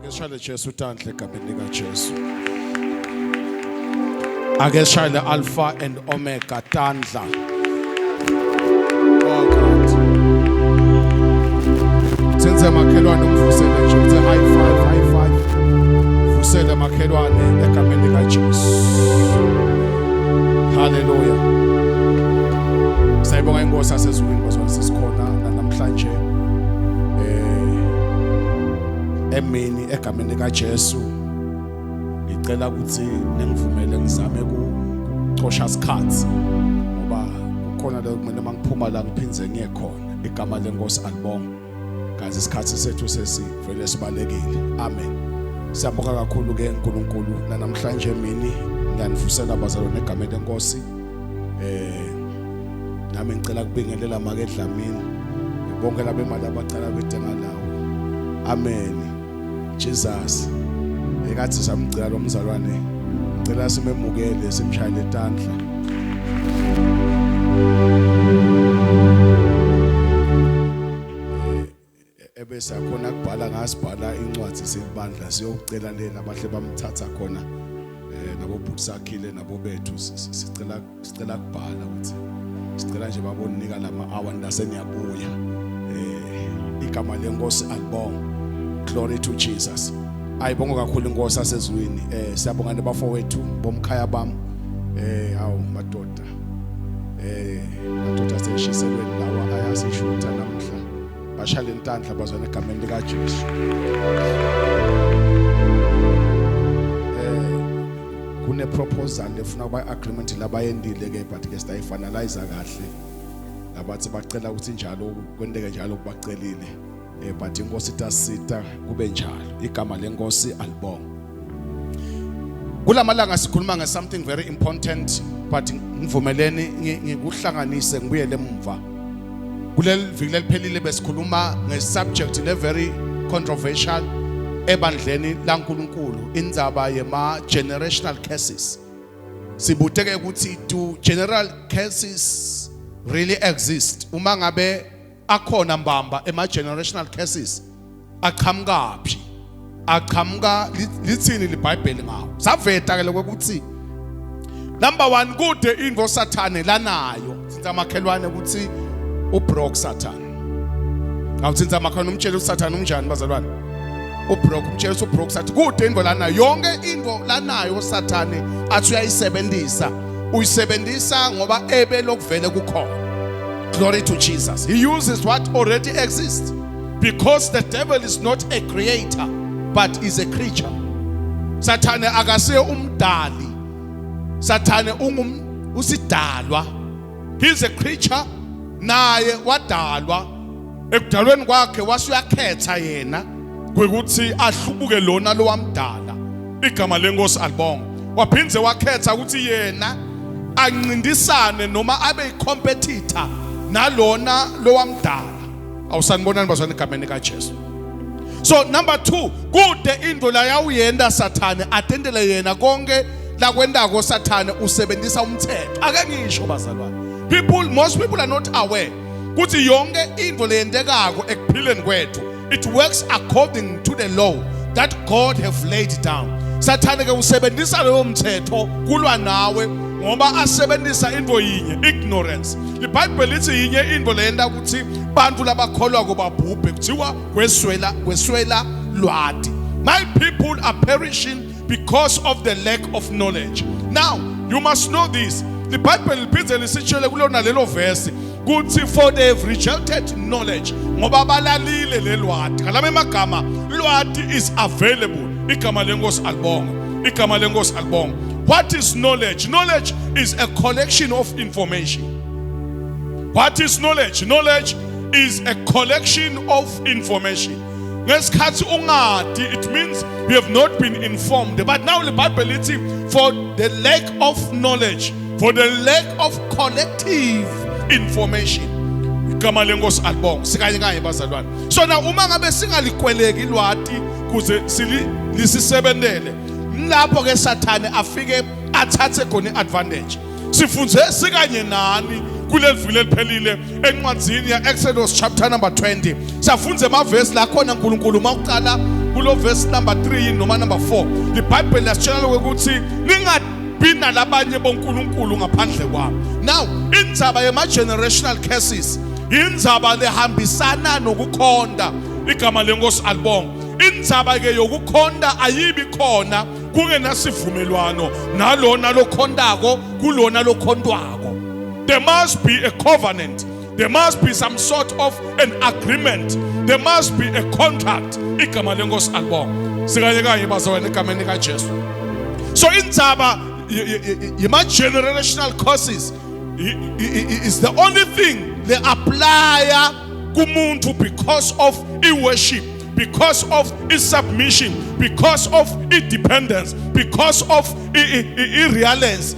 Shale Jesu tandle egameni lika Jesu. Ake shale Alpha and Omega tandla. Oh God. Senze makhelwane umvusele nje uthi high five. Vusele makhelwane egameni lika Jesu. Hallelujah. Sayibonga inkosi yasezulwini bazwana sisikhona namhlanje. Emini egameni lika Jesu ngicela ukuthi ningivumele ngizame ukuxosha isikhathi ngoba kukhona la kumele mangiphuma la ngiphinze ngiye khona igama lenkosi alibonga kazi isikhathi sethu sesivele sibalekile. Amen. Siyabonga kakhulu ke uNkulunkulu namhlanje emini ngiyanifusela abazalwane egameni lenkosi. Nami ngicela ukubingelela makedlamini bonke labemali abacala bedinga lawo. Amen. Jesus ekathi samcela lo mzalwane ngicela simemukele simshayele tandla. Ebese khona kubhala ngasibhala incwadi sebandla siyocela lena abahle bamthatha khona nabo Busakhile nabo bethu sicela kubhala ukuthi sicela nje babonika lama hour ndaseniyabuya. Igama lenkosi alibonga. Glory to Jesus. Ayibonga kakhulu inkosi asezulwini. Siyabonga nebafowethu bomkhaya bami. Hawu madoda. Madoda seshiselweni lawa ayasishutha namhla. Bashale intandla bazwana egameni lika Jesu. Kune proposal lefuna ba agreement labayendile ke but ke siya finalize kahle. Labathi bacela ukuthi njalo kwendeke njalo kubacelile. But inkosi tasita kube njalo. Igama lenkosi alibonga. Kulamalanga sikhuluma nge something very important but ngivumeleni ngikuhlanganise ngibuyele emva. Kuleli viki leliphelile besikhuluma nge subject le very controversial ebandleni laNkulunkulu indzaba yema generational curses. Sibuteke ukuthi do general curses really exist? Uma ngabe akhona mbamba ema generational curses aqhamukapi? Aqhamuka lithini liBhayibheli ngawo? Saveta ke lokuthi number 1 kude indvo Sathane lanayo. Sinza makhelwane ukuthi ubroke Sathane. Awuthinza makhelwane umtshela uSathane unjani bazalwane? Ubroke umtshela ubroke Sathane. Kude indvo lanayo. Yonke indvo lanayo Sathane athi uyayisebenzisa. Uyisebenzisa ngoba ebe lokuvele kukhona. Glory to Jesus. He uses what already exists because the devil is not a creator but is a creature. Sathane akase umdali. Sathane usidalwa. He is a creature naye wadalwa. Ekudalweni kwakhe wasuyakhetha yena ukuthi ahlubuke lona lo wamdala. Igama lenkosi alibonga. Waphinze wakhetha ukuthi yena ancindisane noma abe competitor nalona lo wamdala. Awusanibonani bazwana egameni lika Jesu. So number 2 kude indvo la yawuyenda Sathane atendele yena konke la kwendako Sathane usebenzisa umthetho. Ake ngisho bazalwane. Most people are not aware ukuthi yonke indvo leyendekako ekuphileni kwethu it works according to the law that God have laid down. Sathane ke usebenzisa lo mthetho kulwa nawe ngoba asebenzisa indvo yinye ignorance. IBhayibheli lithi yinye indvo leyenda ukuthi bantu labakholwa kubabhubhe kuthiwa kweswela lwati. My people are perishing because of the lack of knowledge. Now you must know this. The Bible liphindze lisitshele kulona lelo verse kuthi for they have rejected knowledge ngoba balalile lelwati. Ngalama emagama lwati is available. Igama lenkosi alibonga. Igama lenkosi alibonga. What is knowledge? Knowledge is a collection of information. What is knowledge? Knowledge is a collection of information. Ngesikhathi ungadi, it means you have not been informed. But now the Bible is for the lack of knowledge, for the lack of collective information. Igama lenkosi alibonga. Sikanye kanye bazalwane. So now uma ngabe singalikweleki lwati kuze lisisebenzele lapho ke Sathane afike athathe khona advantage. Sifunze sikanye nani kuleli vile liphelile encwadzini ya Exodus chapter number 20. Safunze amavesi la khona uNkulunkulu mawuqala kulo verse number 3 noma number 4 the Bible yasitshela ukuthi ningabi nalabanye bonkulunkulu ngaphandle kwami. Now indzaba yema generational curses indzaba lehambisana nokukhonda. Igama lenkosi alibonga. Indzaba ke yokukhonda ayibi khona kungenasivumelwano nalona lokhondako kulona lokhondwako. There must be a covenant. There must be some sort of an agreement. There must be a contract. Igama lenkosi alibonga. Sikanye kanye bazwana egameni likaJesu. So indzaba yema generational curses is the only thing they apply kumuntu because of worship, because of its submission, because of its dependence, because of reliance,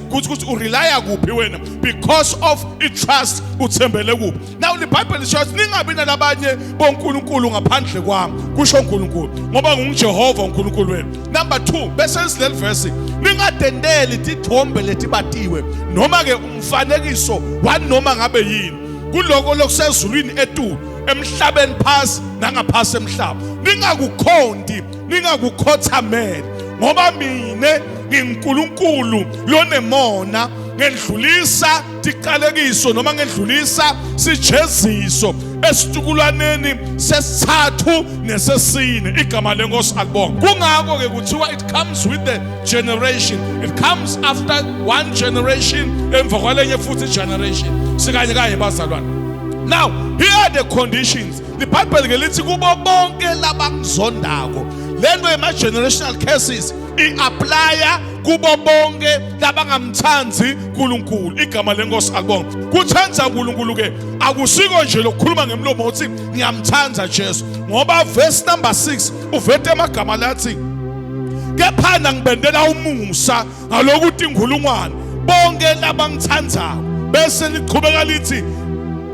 because of its trust. Now the Bible shows ningabi nalabanye bonkulunkulu ngaphandle kwami kusho uNkulunkulu ngoba ngunguJehova uNkulunkulu wenu. Number 2 bese isileli verse ningatendeli tithombe letibatiwe noma ke umfanekiso wanoma ngabe yini kuloko lokusezulwini etu emhlabeni phasi nangaphasi emhlaba. Ningakukhondi ningakukhothamela ngoba mine ngiNkulunkulu lonemona ngedlulisa tiqalekiso noma ngedlulisa sijeziso esitukulaneni sesithathu nesesine. Igama lenkosi alibonga. Kungako ke kuthiwa it comes with the generation, it comes after one generation emva kwalenye futhi generation. Sikanye kanye bazalwane. Now here are the conditions. The Bible ngelithi kubo bonke labangizondako lento yema generational curses i-applya kubo bonke labangamthanzi uNkulunkulu. Igama lenkosi alibonga. Kuthanza uNkulunkulu ke akusiko nje lokukhuluma ngemlomo uthi ngiyamthanza Jesu ngoba verse number 6 uvete amagama lathi kephana ngibendela umusa ngalokuthi inkulungwane bonke labangithanzayo bese liqhubeka lithi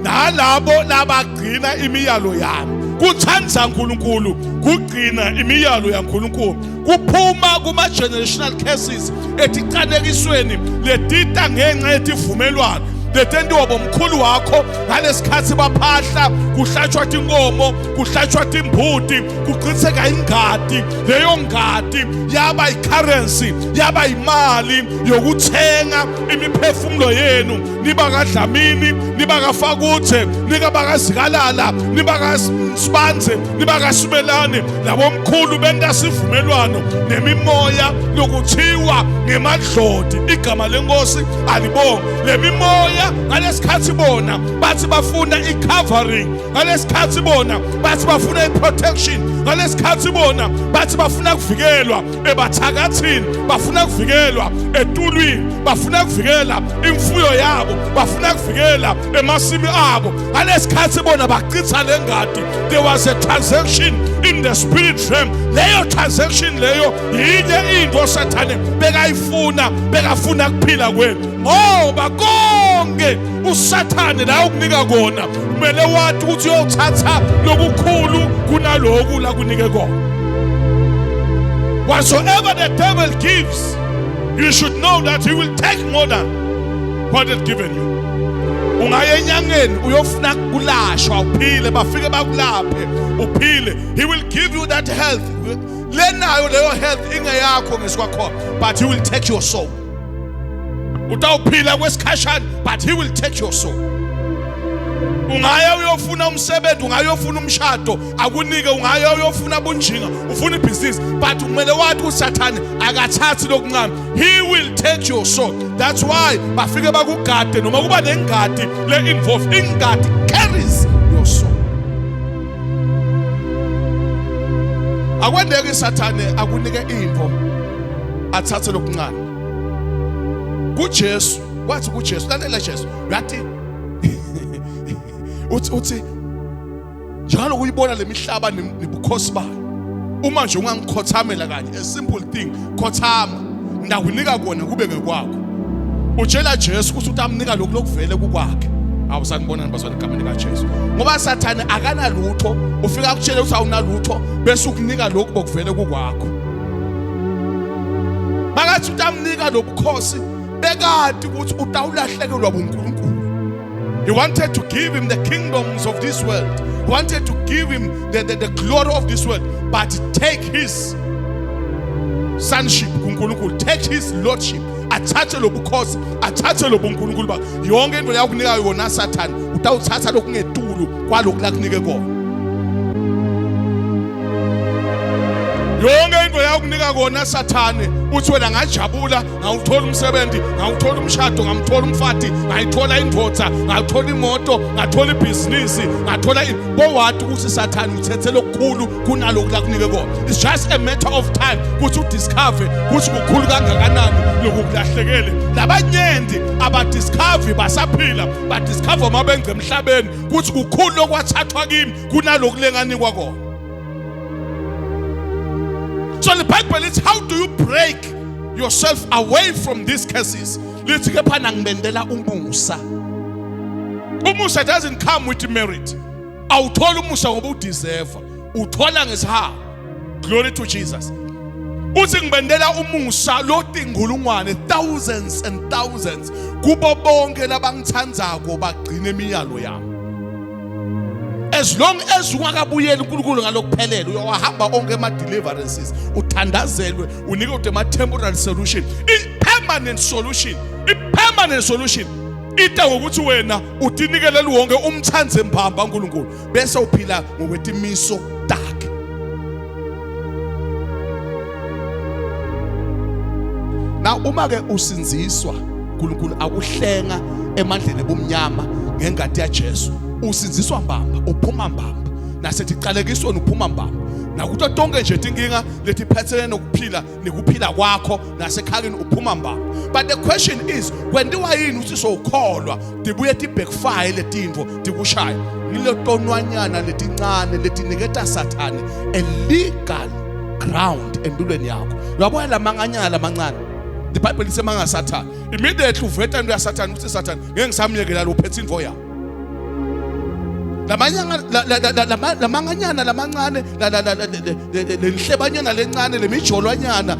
nalabo labagcina imiyalo yami. Kuthanza uNkulunkulu kugcina imiyalo yaNkulunkulu kuphuma kuma generational curses etiqalekisweni letita ngenxa yetivumelwano letentiwa bomkhulu wakho ngalesikhathi baphahla kuhlatshwa inkomo kuhlatshwa imbuti kuqhitheka ingadi. Leyo ngadi yaba icurrency yaba imali yokuthenga imiphefumulo yenu niba kaDlamini niba kaFakuthe niba kaZikalala niba kaSibanze niba kaSibelane labomkhulu bentasivumelwano nemimoya lokuthiwa ngemadlodi. Igama lenkosi alibonga. Lemimoya ngalesikhathi bona bathi bafuna i-covering, ngalesikhathi bona bathi bafuna i-protection, ngalesikhathi bona bathi bafuna kuvikelwa ebathakathini, bafuna kuvikelwa etulwini, bafuna kuvikela imfuyo yabo, bafuna kuvikela emasimi abo. Ngalesikhathi bona baqitha lengadi. There was a transaction in the spirit realm. Leyo transaction leyo yinye into Sathane bekafuna kuphila kwenu ngoba konke uSathane la ukunika kona kumele wathi ukuthi uyothatha lokukhulu kunaloku la kunike kona. Whatsoever the devil gives, you should know that he will take more than what is given you. Ungaye enyangeni uyofuna kulashwa uphile bafike bakulaphe uphile. He will give you that health. Lenayo leyo health ingeyakho ngesikwakhona, but he will take your soul. Utawuphila kwesikhashana, but he will take your soul. Ungaya uyofuna umsebenzi, ungaya uyofuna umshado akunike, ungaya uyofuna bunjinga ufuna ibhizinisi, but kumele wathi uSathane akathathi lokuncane. He will take your soul. That's why bafike bakugade noma kuba nengadi le involve. Ingadi carries your soul. Akwendeke uSathane akunike into athathe lokuncane. kuJesu wathi kuJesu lalela Jesu yathi uthi njalo kuyibona lemihlaba nebukhosi bayo uma nje ungangikhothamela kanye a simple thing khothama ndakunika kona kube ngekwakho. Utshela Jesu ukuthi utamnika lokhu lokuvele kukwakhe. Awusanibona nibazwana egameni likaJesu ngoba Sathane akanalutho ufika akutshela ukuthi awunalutho bese ukunika lokhu bokuvele kukwakho. Makathi utamnika lobukhosi bekade ukuthi utawulahlekelwa uNkulunkulu. He wanted to give him the kingdoms of this world, wanted to give him the glory of this world, but take his sonship kuNkulunkulu, take his lordship, athathe lo bukhosi, athathe lo buNkulunkulu bakhe. Yonke into yakunika yona Satan utawuthatha lokungetulu kwalokhu lakunike kona. Yonke into yakunika kona Sathane uthi wena ngajabula, ngawuthola umsebenzi, ngawuthola umshado, ngamthola umfati, ngayithola indvodza, ngathola imoto, ngathola ibhizinisi, ngathola bowathi ukuthi Sathane uthethe lokukhulu kunalokhu lakunike kona. It's just a matter of time ukuthi udiscover ukuthi kukhulu kangakanani lokulahlekele. Labanyendi abadiscover basaphila, badiscover mabengce emhlabeni ukuthi kukhulu lokwathathwa kimi kunalokhu lenganikwa kona. So the Bible is, how do you break yourself away from these curses? Umusa doesn't come with merit. Awuthola umusa ngoba udeserve. Uthola ngesihaba. Glory to Jesus. Uthi ngibendela umusa lotingulungwane, thousands and thousands, kubo bonke labangithandzako bagcina imiyalo yami. As long as ungakabuyeli uNkulunkulu ngalokuphelele, uyahamba onke ama deliverances, uthandazelwe, unike ama temporary solution. I-permanent solution ita ngokuthi wena utinikele wonke umthanze mbamba uNkulunkulu bese uphila ngokwetimiso takhe. Na uma ke usinziswa uNkulunkulu akuhlenga emandleni ebumnyama ngengadi yaJesu, usinziswa mbamba, uphuma mbamba, nasethi qalekiswa uphuma mbamba. Nakuthi tonke nje inkinga lethi phethelene nokuphila nekuphila kwakho nasekhakeni uphuma mbamba. But the question is, when diwayini uthi sokholwa dibuye ti backfire letindvo dikushaya ngile tonwanyana letincane letiniketa Sathane a legal ground endulweni yakho. Uyabona lamanganyana lamancane, the Bible lithi manga Sathane immediately uveta into ya Sathane uthi Sathane ngeke ngisamyekela lo phethe indvo yakho. Lamanganyana lamancane lenhlebanyana lencane lemijolwanyana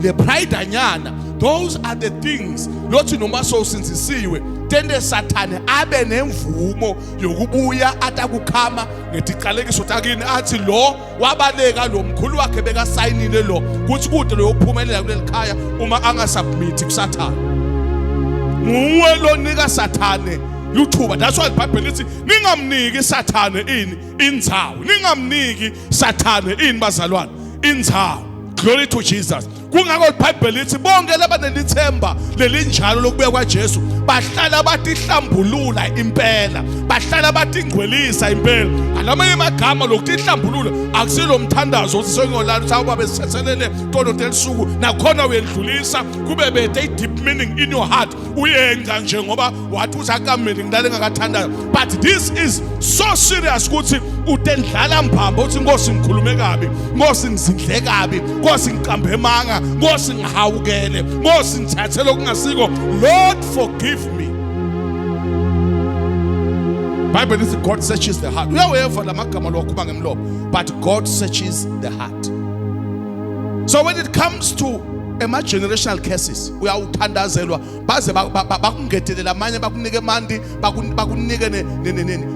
le pride anyana, those are the things lothi noma sosinzisiwe tende Sathane abe nemvumo yokubuya atakukhama ngetiqalekiso takini athi lo wabaleka lo mkhulu wakhe beka sayinile lo kuthi kude lo yophumelela kuleli khaya uma angasubmit kuSathane. Nguwe lo nika Sathane luthuba. That's why the Bible lithi ningamniki Sathane ini indzawo, ningamniki Sathane ini bazalwane indzawo. Glory to Jesus. Kungakho iBhayibheli lithi bonke labanelithemba lelinjalo lokubuya kwaJesu bahlala batihlambulula impela, bahlala batingcwelisa impela. Alamanye amagama lokutihlambulula akusilo umthandazo uthi sengolala uthi awuba besithethelele tono telisuku nakhona uyendlulisa kube bethe deep meaning in your heart uyenza nje ngoba wathi usakameli ngidale ngakathandaza. But this is so serious ukuthi utendlala mbamba uthi Nkosi ngikhulume kabi, Nkosi ngizindle kabi, Nkosi ngiqambe manga, Nkosi ngihawukele, Nkosi ngithathele okungasiko. Lord forgive me. Bible says God searches the heart. Uyaweva lamagama lokuba ngemlomo, but God searches the heart. So when it comes to generational curses, uyawuthandazelwa baze bakungethelela amanye bakunike mandi, bakunike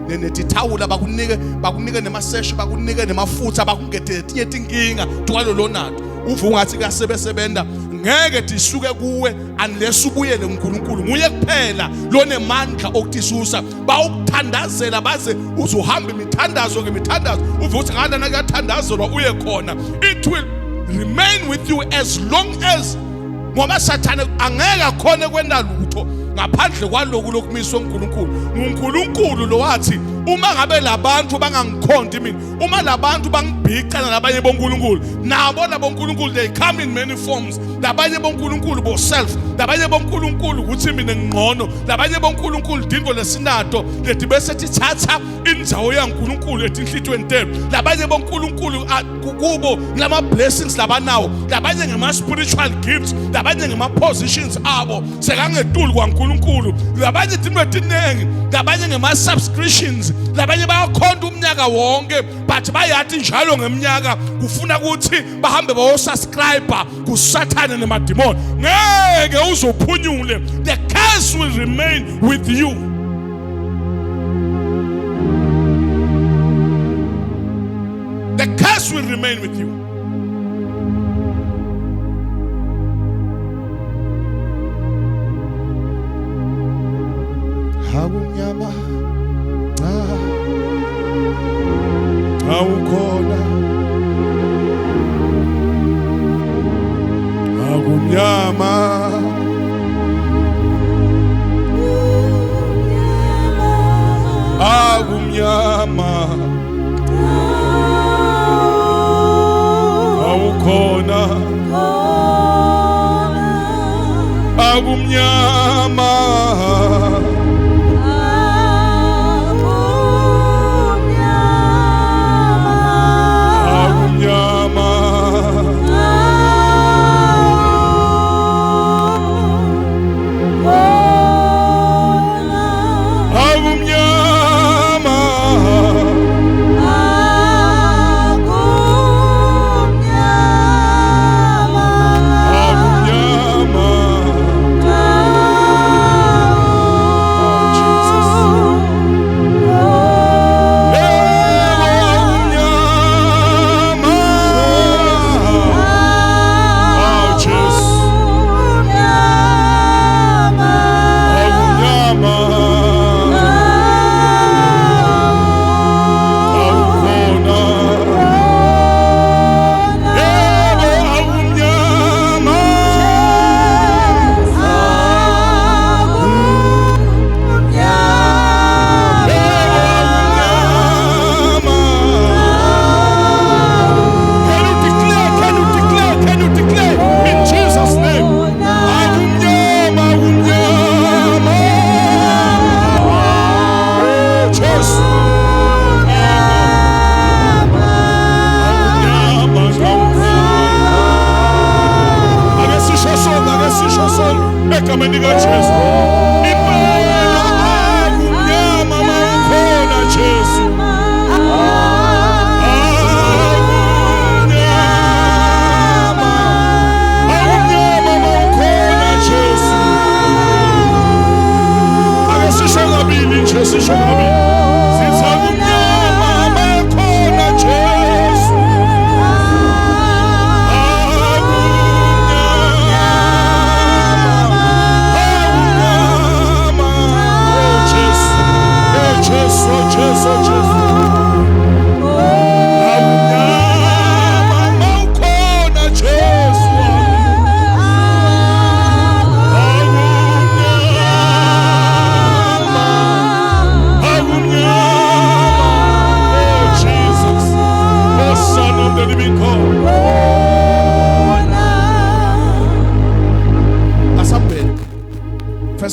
netithawula, bakunike nemaseshe, bakunike nemafutha, bakungethe tinye tinkinga twalo lonado uve ungathi kasebesebenda ngeke tisuke kuwe unless ubuyele uNkulunkulu. Nguye kuphela lonemandla okutisusa bawukuthandazela baze uzohamba imithandazo ngemithandazo uve uthi ngala nakathandazelwa uye khona. It will remain with you as long as ngoba Sathane angeke khona kwenda lutho ngaphandle kwaloku lokumiswa uNkulunkulu. uNkulunkulu lo wathi uma ngabe labantu bangangikhonti mina, uma labantu bangibhicana labanye boNkulunkulu, nabo laboNkulunkulu they come in many forms. Labanye boNkulunkulu bo self, labanye boNkulunkulu ukuthi mina ngingcono, labanye boNkulunkulu dingo lesinato lethi bese sithatha indzawo yaNkulunkulu etinhlitweni tethu, labanye boNkulunkulu kubo lama blessings labanawo, labanye ngema spiritual gifts, labanye ngema positions abo sekangeduli kwaNkulunkulu, labanye dinto etinengi, labanye ngema subscriptions, labanye bayakhonda umnyaka wonke but bayathi njalo ngeminyaka kufuna ukuthi bahambe bayosubscribe kuSathane nemadimoni. Ngeke uzophunyule. The curse will remain with you. grace will remain with you. Hakunyama awukhona hakunyama akumnyama awukhona akumnyama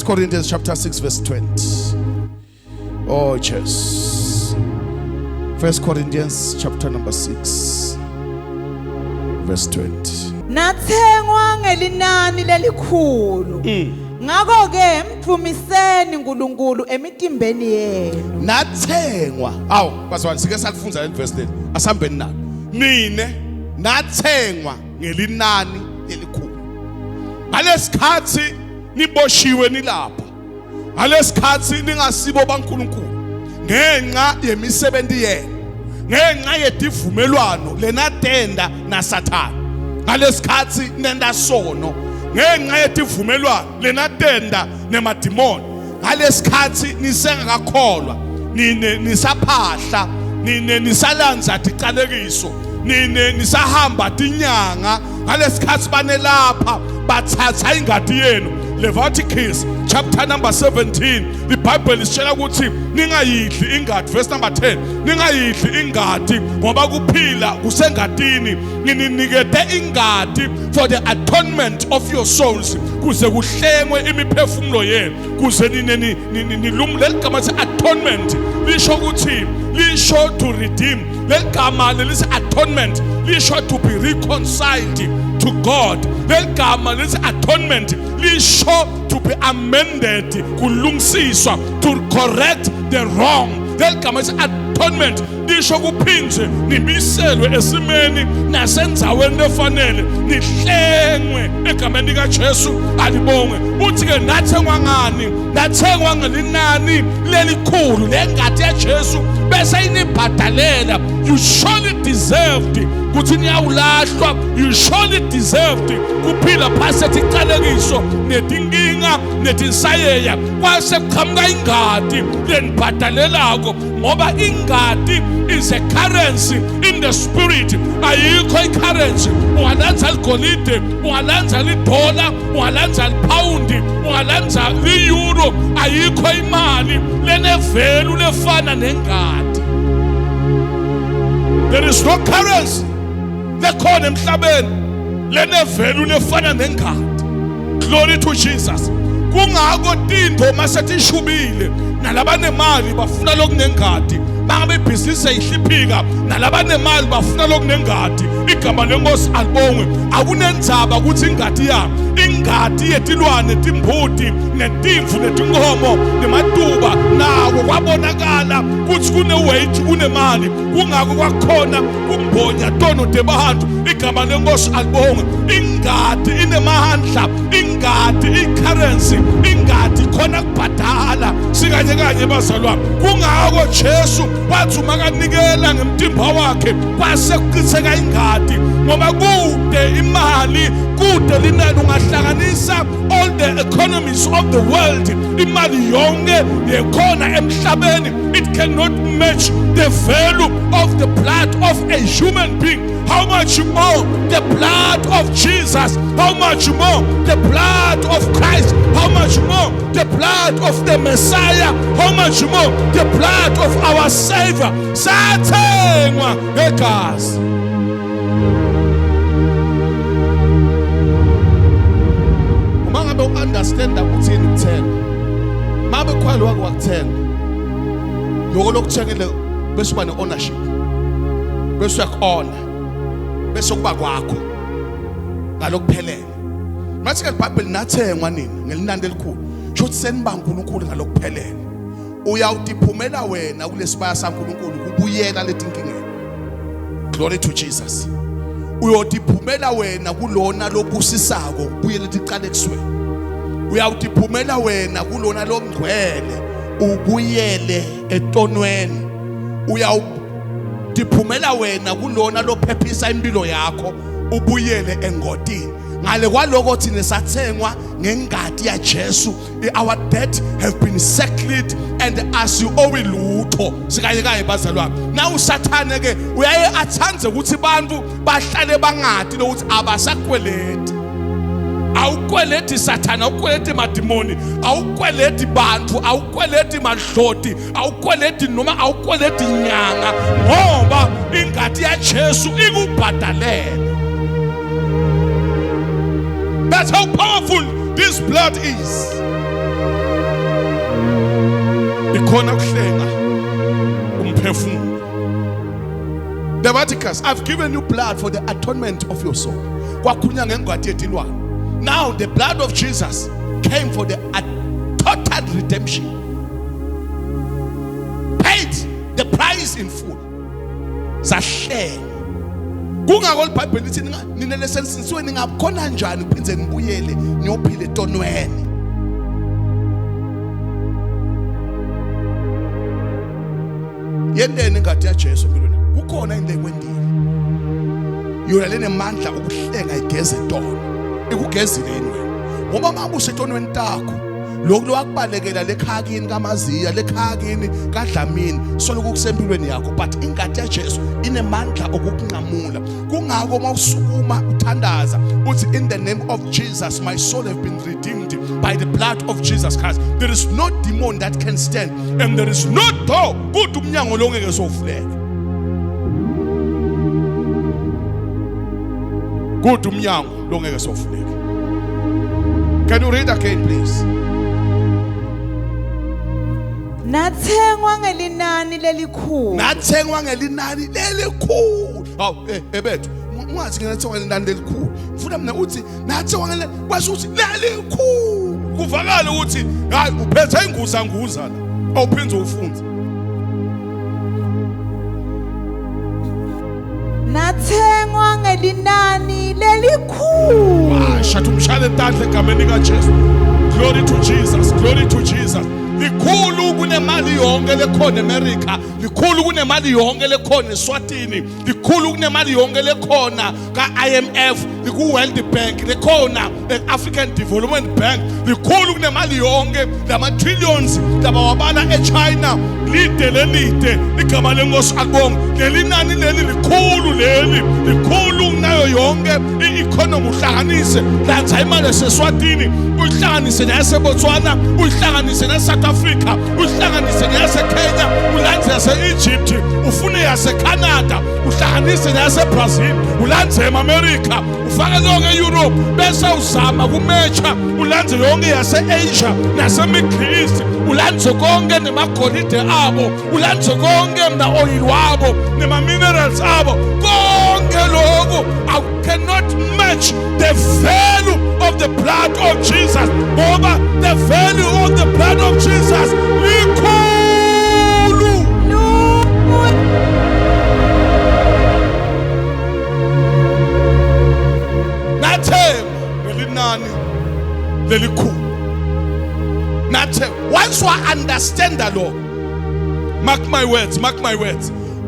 Corinthians chapter 6 verse 20. Oh, Jesus. 1 Corinthians chapter number 6 verse 20. Nathengwa ngelinani lelikhulu. Ngakho ke mthumiseni uNkulunkulu emitimbeni yenu. Nathengwa. Awu, bazwana sike sakufunza le verse le. Asambeni nalo. Nine nathengwa ngelinani lelikhulu. Ngalesikhathi niboshiwe nilapha ngalesikhathi ningasibo baNkulunkulu ngenxa yemisebenzi yenu ngenxa yedivumelwano lenatenda naSathane ngalesikhathi nenda sono ngenxa yedivumelwano lenatenda nemadimoni ngalesikhathi nisengakakholwa nine nisaphahla nine nisalanza ticalekiso nine nisahamba tinyanga ngalesikhathi banelapha bathatha ingadi yenu. Leviticus chapter number 17, the Bible is telling ukuthi ningayidli ingadi, verse number 10, ningayidli ingadi ngoba kuphila kusengadini, ninikete ingadi for the atonement of your souls, kuze kuhlengwe imiphefumulo yenu, kuze nilumle igama lithi atonement lisho ukuthi lisho to redeem, legama lelithi atonement lisho to be reconciled to God, legama lelithi atonement lisho to be amended, kulungisiswa, to correct the wrong. Legama lelithi atonement lisho kuphinzwe nibiselwe esimeni nasenzaweni efanele, nihlengwe egameni likaJesu alibonge. Uthi ke nathengwa ngani? Nathengwa ngelinani lelikhulu lengadi yaJesu bese inibhadalela you surely deserved ukuthi niyawulahlwa, you surely deserved kuphila phasi etiqalekiso netinkinga netinsayeya kwase kuqhamuka ingadi lenibhadalelako ngoba ingadi is a currency in the spirit. Ayikho i-currency ungalenza ligolide, ungalenza lidola, ungalenza lipawundi, ungalenza li-euro. Ayikho imali lenevelu lefana nengadi. There is no currency lekhona emhlabeni lenevelu lefana nengadi. Glory to Jesus. Kungako tinto masethishubile nalabanemali bafuna lokunengadi, mangabe ibhizinisi ayihliphika nalabanemali bafuna lokunengadi. Igama lenkosi alibongwe. Akunendzaba ukuthi ingadi yami, ingadi yetilwane, timbuti netimvu netinkomo nematuba nawo kwabonakala ukuthi kuneweight, kunemali. Kungako kwakhona kumbonya tono tebahantu. Igama lenkosi alibongwe. Ingadi inemahandla, ingadi i-currency, ingadi khona kubhadala sikanye kanye bazalwane. Kungako Jesu wathi umakanikela ngemtimba wakhe kwase kuqhitheka ingadi ngoba kude imali, kude linani ungahlanganisa all the economies of the world, imali yonke yekhona emhlabeni, it cannot match the value of the blood of a human being. How much more the blood of Jesus? How much more the blood of Christ? How much more the blood of the Messiah? How much more the blood of our Savior? Sathengwa ngegazi. Uma ngabe u-understand ukuthini ukuthenga, mabe khwalo wakho wakuthenga, loko lokuthengele bese uba ne-ownership, bese uyaku-ona, bese kuba kwakho ngalokuphelele. Mathi ke iBhayibheli nathengwa nini ngelinani elikhulu, kusho ukuthi seniba uNkulunkulu ngalokuphelele. Uyawudiphumela wena kulesibaya saNkulunkulu kubuyela letinkingeni. Glory to Jesus. Uyodiphumela wena kulona lobusisako kubuyela letiqale kusweni. Uyawudiphumela wena kulona lomngcwele ubuyele etonweni. Uyawudiphumela wena kulona lophephisa impilo yakho ubuyele engodini. Ngale kwaloko thina sathengwa ngengadi ya Jesu. Our debt have been settled and as you owe lutho sikayekaye bazalwane. Na usathane ke uyaye athanze ukuthi bantu bahlale bangadi lokuthi abasakweleti. Awukweleti sathana, awukweleti madimoni, awukweleti bantu, awukweleti madloti, awukweleti noma awukweleti nyanga ngoba ingadi ya Jesu ikubhadalele. That's how powerful this blood is. Ikhona kuhlenga umphefumulo. Leviticus, I've given you blood for the atonement of your soul. Kwakhulunywa ngengadi yetilwane. Now the blood of Jesus came for the total redemption. Paid the price in full. Sahlenga. Kungako iBhayibheli lithi nina lesensinisiwe ningakhona njani kuphinze nibuyele niyophila etonweni. Yendeni ingadi ya Jesu empilweni. Kukhona into ekwendile. Yona lenemandla ukuhlenga igeze etono. Ikugezile yini wena? Ngoba manje usetonweni takho lokho lokubalekela lekhakini kaMaziya, lekhakini kaDlamini soloku kusempilweni yakho, but ingadi ya Jesu inemandla okukunqamula. Kungako mawusukuma uthandaza uthi in the name of Jesus my soul have been redeemed by the blood of Jesus Christ. There is no demon that can stand and there is no door kuthi umnyango lo ngeke sovuleke. Kuthi umnyango lo ngeke sovuleke. Can you read again please? Nathengwa ngelinani lelikhulu. Nathengwa ngelinani lelikhulu. Hawu ebethu ungathi nginathengwa ngelinani lelikhulu. Ufuna mina uthi nathengwa ngelinani kwasho ukuthi lelikhulu. Kuvakala ukuthi hayi uphethe inguzanguza la. Awuphindze ufunze. Nathengwa ngelinani lelikhulu. Washatha umshale entandle egameni kaJesu. Glory to Jesus. Glory to Jesus. Likhulu kunemali yonke lekhona eAmerica, likhulu kunemali yonke lekhona eSwatini, likhulu kunemali yonke lekhona ka-IMF, liku-World Bank, lekhona e-African Development Bank, likhulu kunemali yonke lama-trillions labawabala eChina, lide lelide igama lenkosi akubonga. Leli nani leli likhulu kunayo yonke i-economy. Uhlanganise lanza imali yaseSwatini, uyihlanganise neyasebotswana, uyihlanganise neSouth Africa, uyihlanganise neyaseKenya, ulanze yase-Egypt, ufune yaseCanada, uhlanganise neyaseBrazil, ulanze eMarika, ufake lonke eEurope, bese uzama kumecha ulanze yonke yase-Asia nase-Middle East, ulanze konke nemagolide abo, ulanze konke na-oil wabo nema-minerals abo, konke lokho. I cannot match the value of the blood of Jesus. Over the value of the blood of Jesus, likhulu. Nathema ngelinani lelikhulu. Nathema. Once you understand the law, mark my words.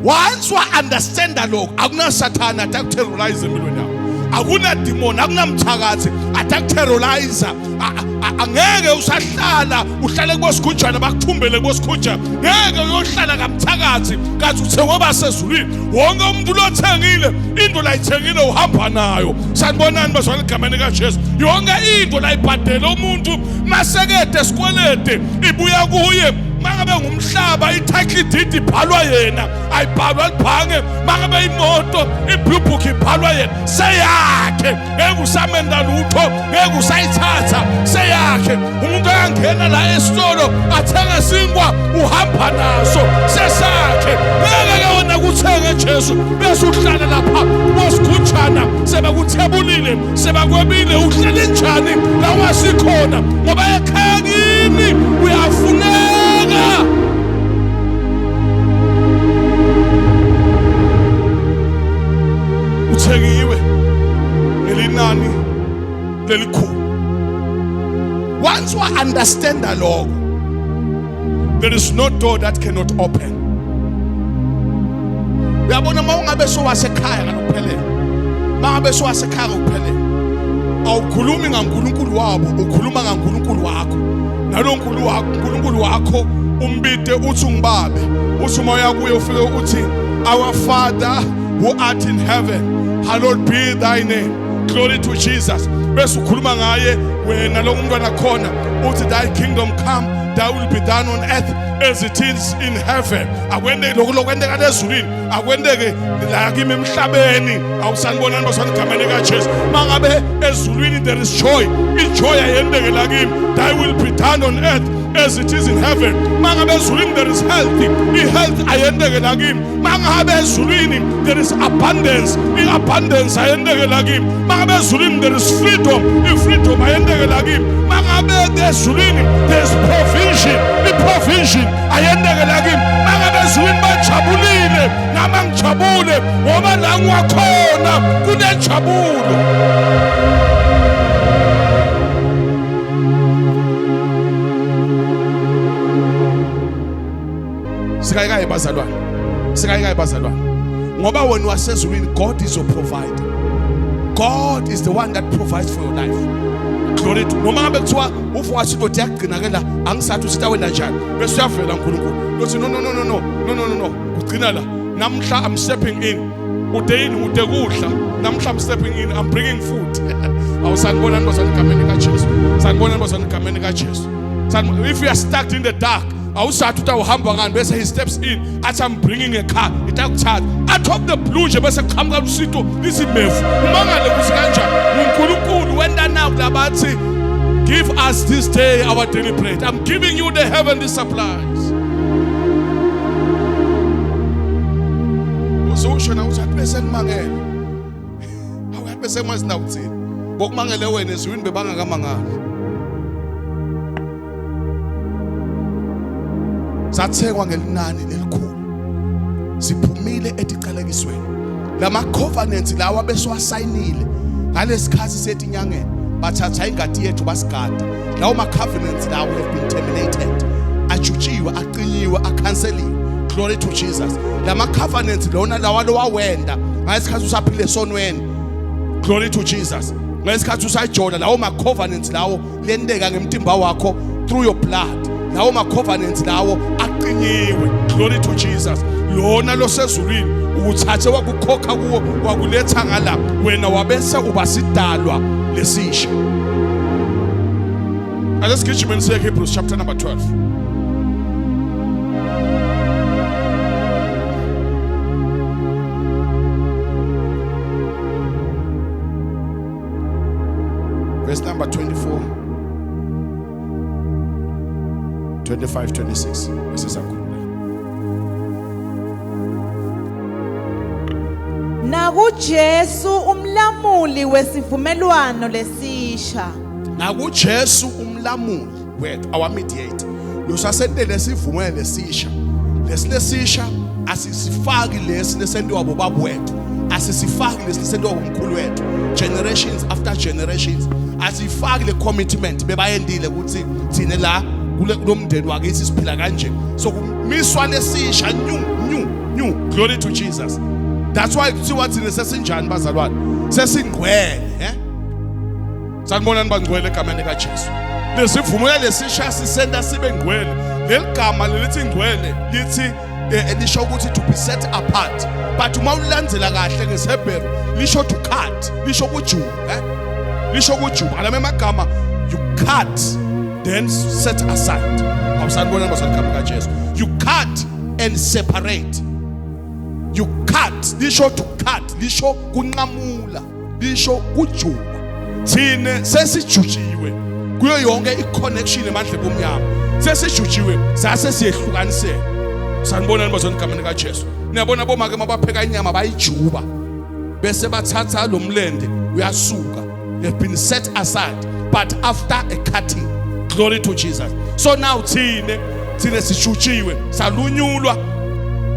Once you understand the law, akuna Satan attack terrorize empilweni yakho. Akuna demon, akuna mthakathi attack terrorize. Angeke uhlale kwesikujana bakuthumbele kwesikujana. Ngeke uyohlala kamthakathi kathi uthe ngoba sezulwini. Wonke umuntu lothengile into la ithengile uhamba nayo. Sanibonani bazwana igameni kaJesu. Yonke into la ibhadele umuntu masekede esikwelede ibuya kuye. Mangabe ngumhlaba i-title deed ibhalwa yena, ayibhalwa libhange. Mangabe imoto i-blue book ibhalwa yena, seyakhe. Ngeke usamenda lutho, ngeke usayithatha, seyakhe. Umuntu angena la esitolo athenga sinkwa uhamba naso, sesakhe. Ngeke wona kuthenge Jesu bese uhlala lapha bosigujana sebakuthebulile, sebakwebile, uhlele njani la wasikhona ngoba ekhaya kini uyafuneka. Uthengiwe elinani lelikhulu. Once you understand the law, there is no door that cannot open. Uyabona mawungabe sowasekhaya ngokuphelele, mangabe sowasekhaya ngokuphelele, awukhulumi ngaNkulunkulu wabo, ukhuluma ngaNkulunkulu wakho. Nalo uNkulunkulu wakho umbide uthi ungibabe, uthi umoya kuye ufike uthi, our Father who art in heaven, hallowed be thy name. Glory to Jesus. Bese ukhuluma ngaye wena lo mntwana khona uthi thy kingdom come, thy will be done on earth as it is in heaven. Akwende lokwendeka ezulwini, akwendeke la kimi emhlabeni. Awusanibonani basana igameni kaJesu. Mangabe ezulwini there is joy, ijoy ayendeke la kimi. Thy will be done on earth as it is in heaven. Mangabe ezulwini there is health, i-health ayendeke la kimi. Mangabe ezulwini there is abundance, i-abundance ayendeke la kimi. Mangabe ezulwini there is freedom, i-freedom ayendeke la kimi. Mangabe ezulwini there is provision, i-provision ayendeke la kimi. Mangabe ezulwini bajabulile nama ngijabule ngoba la ngiwakhona kunenjabulo. Sikayikayi bazalwane, ngoba wena wasezulwini, God is your provider. God is the one that provides for your life. Glory to noma ngabe kuthiwa ufowasi into yakugcinakela angisathi usita wena njani bese uyavela uNkulunkulu uthi no ugcina la. Namhla I'm stepping in, udeyini ude kudla, namhla I'm stepping in, I'm bringing food. Awusanibonani bazwana igameni kaJesu, sanibonani bazwana igameni kaJesu. If you are stuck in the dark, awusathi utawuhamba ngani bese he steps in athi I'm bringing a car, itakuthatha out of the blue nje bese kuqhamuka usito lisimevu. Umangale kuthi kanjani uNkulunkulu wenda nawo labathi give us this day our daily bread. I'm giving you the heavenly supplies. Uzosho na uthi bese ngimangele, awuyathi bese ngmazi na uthini bokumangele wena ezwini bebangakamangala. Sathengwa ngelinani lelikhulu, siphumile etiqalekisweni. Lama covenants lawa beswasayinile ngalesikhathi sethi inyangeni, bathatha ingadi yethu basigada. Lawo ma covenants lawo have been terminated, ajutshiwe, aqinyiwe, akhanseliwe. Glory to Jesus. Lama covenants lona lawa lo wawenda ngasikhathi usaphile esonweni. Glory to Jesus. Ngasikhathi usajola lawo ma covenants lawo lendeka ngemtimba wakho through your blood. Lawo ma covenants lawo aqinyiwe. Glory to Jesus. Lona lo sezulwini ukuthathe wakukhokha kuwo wakuletha ngala wena wabese uba sidalwa lesisha. Let's get you in Hebrews chapter number 12. Verse number 24, 25, 26. Verses are good. nakuJesu umlamuli wesivumelwano lesisha. Nakujesu umlamuli wethu, our mediator. Losasendele lesivumelwano lesisha. Lesisha asisifaki lesisentiwa bobaba wethu. Asisifaki lesisentiwa bomkhulu wethu. Generations after generations. Asifaki le commitment bebayendile ukuthi thina la kulomndeni wakithi siphila kanje. So kumiswa lesisha new. Glory to Jesus. That's why kuthiwa thina sesinjani bazalwane. Sesingcwele, sanibonani bangcwele egameni likaJesu. Lesivumelwano lesisha sisenda sibe ngcwele. Leligama lelithi ngcwele lithi lisho ukuthi to be set apart. But uma ulandzela kahle ngeShebheru lisho to cut, lisho ukujuba, lisho ukujuba. Alama amagama you cut then set aside. Awusanibonani bazalwane kaJesu. You cut and separate. You cut, lisho to cut, lisho kunqamula, lisho kujuba. Thine sesijujiwe kuyo yonke iconnection emandle bomnyama. Sesijujiwe sase siyehlukanisela. Sanibonani bazalwane egameni likaJesu. Niyabona bomake mabapheka inyama bayijuba bese bathatha lo mlende uyasuka. They've been set aside but after a cutting. Glory to Jesus. So now thine sijujiwe salunyulwa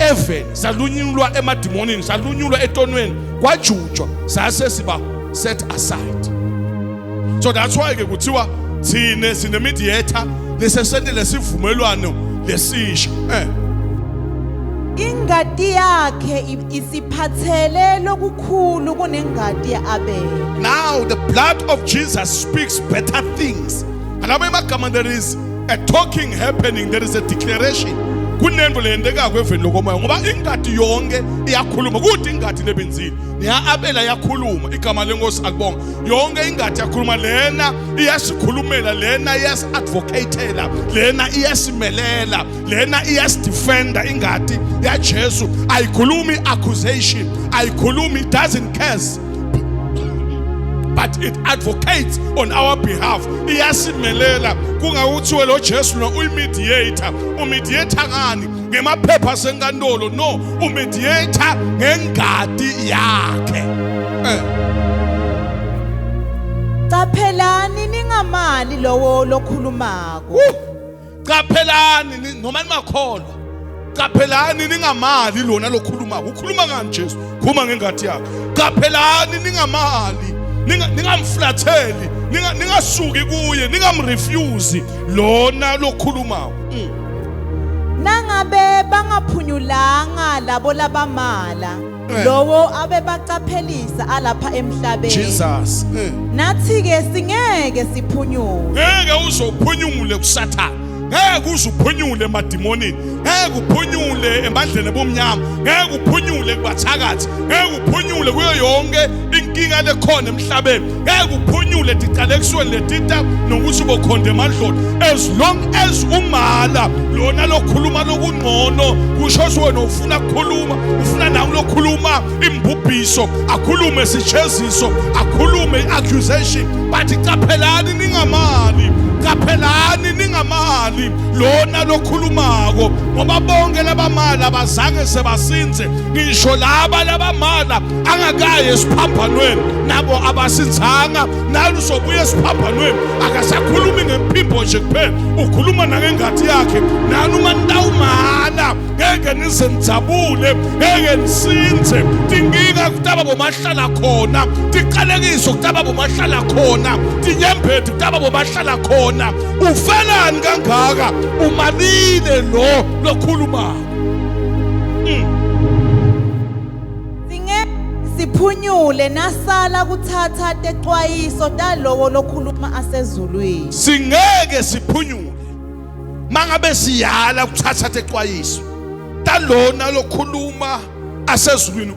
even salunyulwa emadimonini salunyulwa etonweni kwajujwa sase siba set aside. So that's why ke kuthiwa thine sine mediator lesesende lesivumelwano lesisha. Ingadi yakhe isiphathele lokukhulu kunengadi yaAbele. Now the blood of Jesus speaks better things. Alama emagama there is a talking happening, there is a declaration. Kunento leyendeka kweveni lokomoya ngoba ingadi yonke iyakhuluma kuthi ingadi lebenzile neyaAbela yakhuluma igama lenkosi akubonga yonke ingadi yakhuluma lena iyasikhulumela lena iyasi-advocatela lena iyasimelela lena iyasi-defender ingadi yaJesu ayikhulumi accusation ayikhulumi doesn't curse but it advocates on our behalf. Iyasimelela kungakuthiwe lo Jesu lo uyimediator. Umediator ngani? Ngemaphepha senkantolo. No, umediator ngengadi yakhe. Qaphelani ningamali lowo lokhulumako. Qaphelani noma nimakholwa. Qaphelani ningamali lona lokhulumako. Ukhuluma ngani Jesu? Khuluma ngengadi yakhe. Qaphelani ningamali. Ningamflatheli, ningasuki kuye, ningamrefuse lona lokhulumako. Nangabe bangaphunyulanga labo labamala lowo abebaqaphelisa alapha emhlabeni. Jesus. Nathi ke singeke siphunyule. Ngeke uzophunyule kuSathane. Ngeke uzuphunyule emadimonini. Ngeke uphunyule emandleni bomnyama. Ngeke uphunyule kubathakathi. Ngeke uphunyule kuyo yonke inkinga lekhona emhlabeni. Ngeke uphunyule dicalexweni letita nokuthi bokhonde emadloni. As long as umala lona lokhuluma lokungcono kusho wena ufuna ukukhuluma, ufuna nawe lokhuluma imbubhiso, akhulume sijeziso, akhulume accusation, but qaphelani ningamali. Qaphelani ningamali lona lokhulumako ngoba bonke labamali abazange sebasinze ngisho laba labamala angakaye esiphambanweni nabo abasinzanga nalo uzobuya esiphambanweni akasakhulumi ngempimbo nje kuphela ukhuluma nangengadi yakhe nani uma nitawumala ngeke nizendzabule ngeke nisinze tinkinga kutaba bomahlala khona tiqalekiso kutaba bomahlala khona tinyembeti kutaba bomahlala khona ufelani kangaka umalile lo lokhulumako siphunyule nasala kuthatha texwayiso talowo lokhuluma asezulwini. Singeke siphunyule mangabe siyala kuthatha texwayiso talona lokhuluma asezulwini.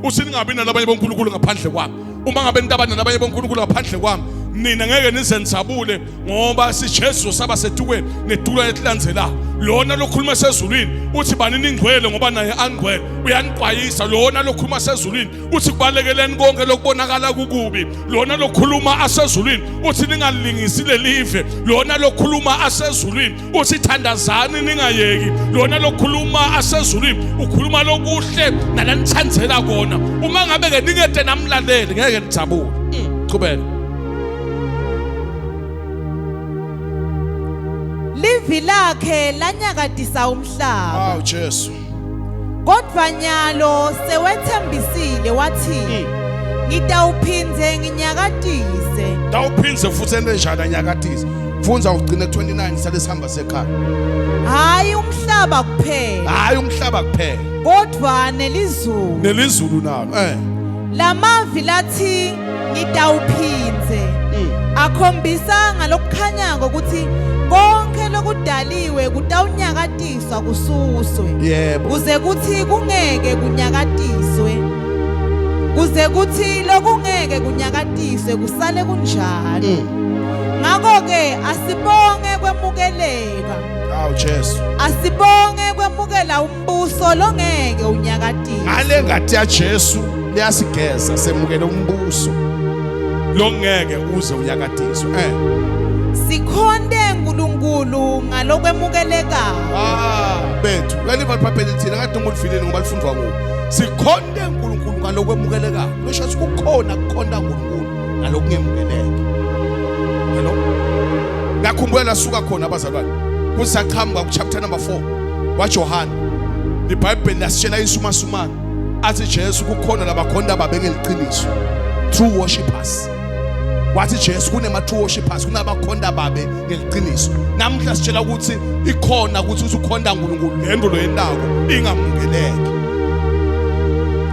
Uthi ningabi nalabanye bonkulunkulu ngaphandle kwami. Uma ngabe nitabana nabanye bonkulunkulu ngaphandle kwami, nina ngeke nizenzabule ngoba siJesu saba setukweni netulo etilandzelayo. Lona lokhuluma esezulwini uthi bani ningcwele ngoba naye angcwele. Uyaniqwayisa lona lokhuluma esezulwini uthi kubalekeleni konke lokubonakala kukubi. Lona lokhuluma asezulwini uthi ningalingisi lelive. Lona lokhuluma asezulwini uthi thandazani ningayeki. Lona lokhuluma asezulwini ukhuluma lokuhle nalanithandzela kona. Uma ngabe ke ningede namlaleli ngeke nijabule. Qhubeka. Livi lakhe lanyakatisa umhlaba. Jesu. Kodwa nyalo sewethembisile wathi ngitawuphindze nginyakatise. Tawuphindze futhi enjani anyakatise. Mfundza ugcine 29 sale sihamba sekhaya. Hayi umhlaba kuphela. Hayi umhlaba kuphela. Kodwa nelizulu. Nelizulu nalo. Lamavi lathi ngitawuphindze. Akhombisa ngalokukhanyako ukuthi konke lokudaliwe kutawunyakatiswa kususwe. Yebo. Kuze kuthi kungeke kunyakatiswe. Kuze kuthi lokungeke kunyakatiswe kusale kunjalo. Ngakho ke asibonge kwemukeleka. Jesu. Asibonge kwemukela umbuso longeke unyakatiswe. Ngale ngathi ya Jesu liyasigeza semukele umbuso longeke uze unyakatiswe. Sikhonde uNkulunkulu ngalokwemukeleka. Bethu laliva liphaphelile thina kade ngolifileni ngoba lifundwa ngo. Sikhonde uNkulunkulu ngalokwemukeleka. Kusho ukuthi kukhona kukhonda uNkulunkulu ngalokungemukeleka. Hello. Ngakhumbula lasuka khona abazalwane. Kusaqhamuka ku chapter number 4 waJohana. IBhayibheli lasitshela insumasumana athi Jesu kukhona labakhonda babengeliqiniso. True worshippers. Wathi Jesu kunema true worshippers kunabakhonda babe ngeliqiniso. Namhla sitshela ukuthi ikhona ukuthi ukhonda uNkulunkulu lento lo yendako ingamukeleki.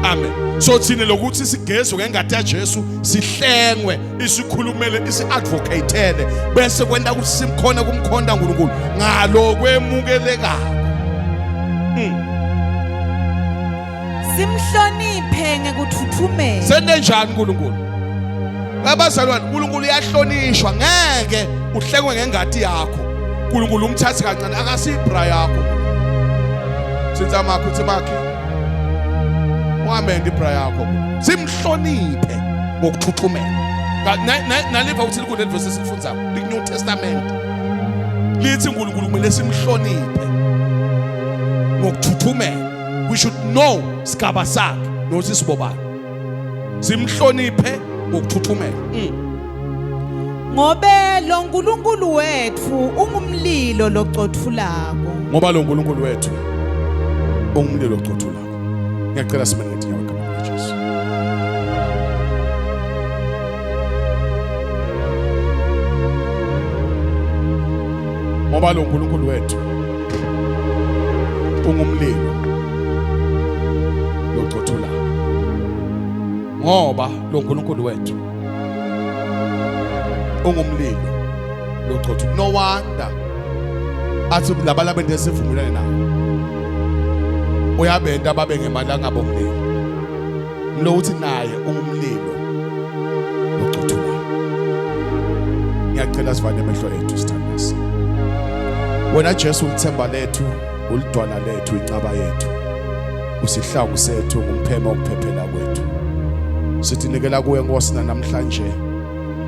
Amen. So thina lokuthi sigezwe ngengathi ya Jesu sihlengwe isikhulumele isiadvocatele bese kwenda ukuthi simkhona kumkhonda uNkulunkulu ngalo kwemukeleka. Simhloniphe ngekuthuthumela. Sende njani uNkulunkulu? Abazalwane uNkulunkulu uyahlonishwa ngeke uhlekwe ngengati yakho. uNkulunkulu umthathe kancane akasibra yakho. Sinza makho uthi makhe. Wamende ibra yakho. Simhloniphe ngokuthuthumela. Naliva uthi likhulu verse sifundzayo. The New Testament. Lithi uNkulunkulu kumele simhloniphe ngokuthuthumela. We should know sigaba sakhe nokuthi sibobani. Simhloniphe ngokuthuthumela. Ngobe lo uNkulunkulu wethu ungumlilo locothulako. Ngoba lo uNkulunkulu wethu ungumlilo locothulako. Ngiyacela simene ngithi ngakho Jesu. Ngoba lo uNkulunkulu wethu ungumlilo locothulako. Ngoba lo uNkulunkulu wethu ungumlilo locothulako. No wonder athi labalaba ndesivumelane nawo. Uyabenda babe ngemali ngabomlilo. Lo uthi naye ungumlilo locothulako. Ngiyacela sivale amehlo ethu sithandase. Wena Jesu ulithemba lethu, ulidwana lethu, incaba yethu. Usihlangu sethu ngumphema ukuphephela kwethu. Sithi nikela kuwe Nkosi namhlanje.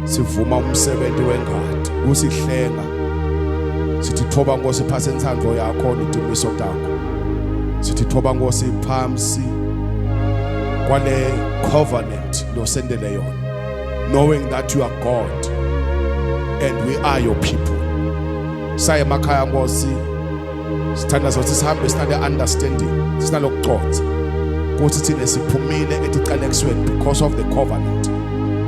Sivuma umsebenzi wengadi, usihlenga. Sithi thoba Nkosi phase inthando yakho nidimiso takho. Sithi thoba Nkosi phamsi kwale covenant lo sendele yona. Knowing that you are God and we are your people. Saye makhaya Nkosi sithanda sokuthi sihambe sinale understanding sinalokuxoxa ukuthi thina siphumile etiqalekisweni because of the covenant,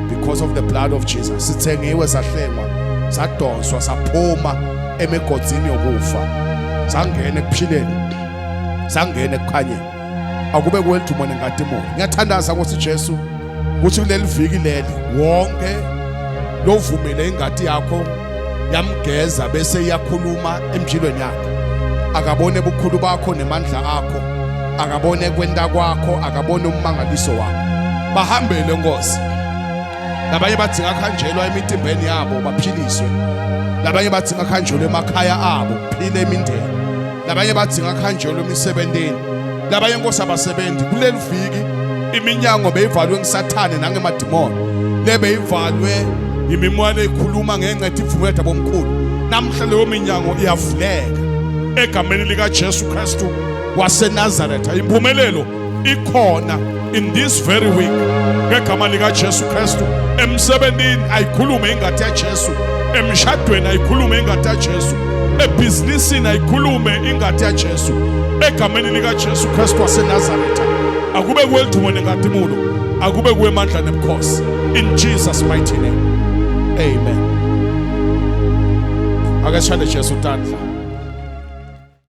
because of the blood of Jesus. Sithengiwe sahlengwa sadonswa saphuma emegodzini yokufa sangena ekuphileni sangena ekukhanyeni. akube kwelithumone ngadimoni. Ngiyathandaza Nkosi Jesu ukuthi kuleli viki leli wonke lovumile ingadi yakho yamgeza bese iyakhuluma empilweni yakhe, akabone ubukhulu bakho nemandla akho, akabone kwenta kwakho, akabone ummangaliso wakho. Bahambele Nkosi. Labanye badzinga khanjelwa emitimbeni yabo baphiliswe, labanye badzinga khanjelwa emakhaya abo kuphile imindeni, labanye badzinga khanjelwa emisebentini, labanye Nkosi abasebenzi kuleli viki iminyango beyivalwe ngisathane nangemadimoni, lebeyivalwe imimoya ekhuluma ngenqethe imvumelwano bomkhulu. Namhla leyo minyango iyavuleka egameni lika Jesu Kristu waseNazaretha. Impumelelo ikhona in this very week ngegama lika Jesu Kristu. Emsebentini ayikhulume ingadi ya Jesu, emshadweni ayikhulume ingadi ya Jesu, ebhizinisini ayikhulume ingadi ya Jesu egameni lika Jesu Kristu waseNazaretha. Akube kwelithumone ngadimulo, akube kwemandla nebukhosi, in Jesus mighty name. Amen. Akashade Jesu tandla.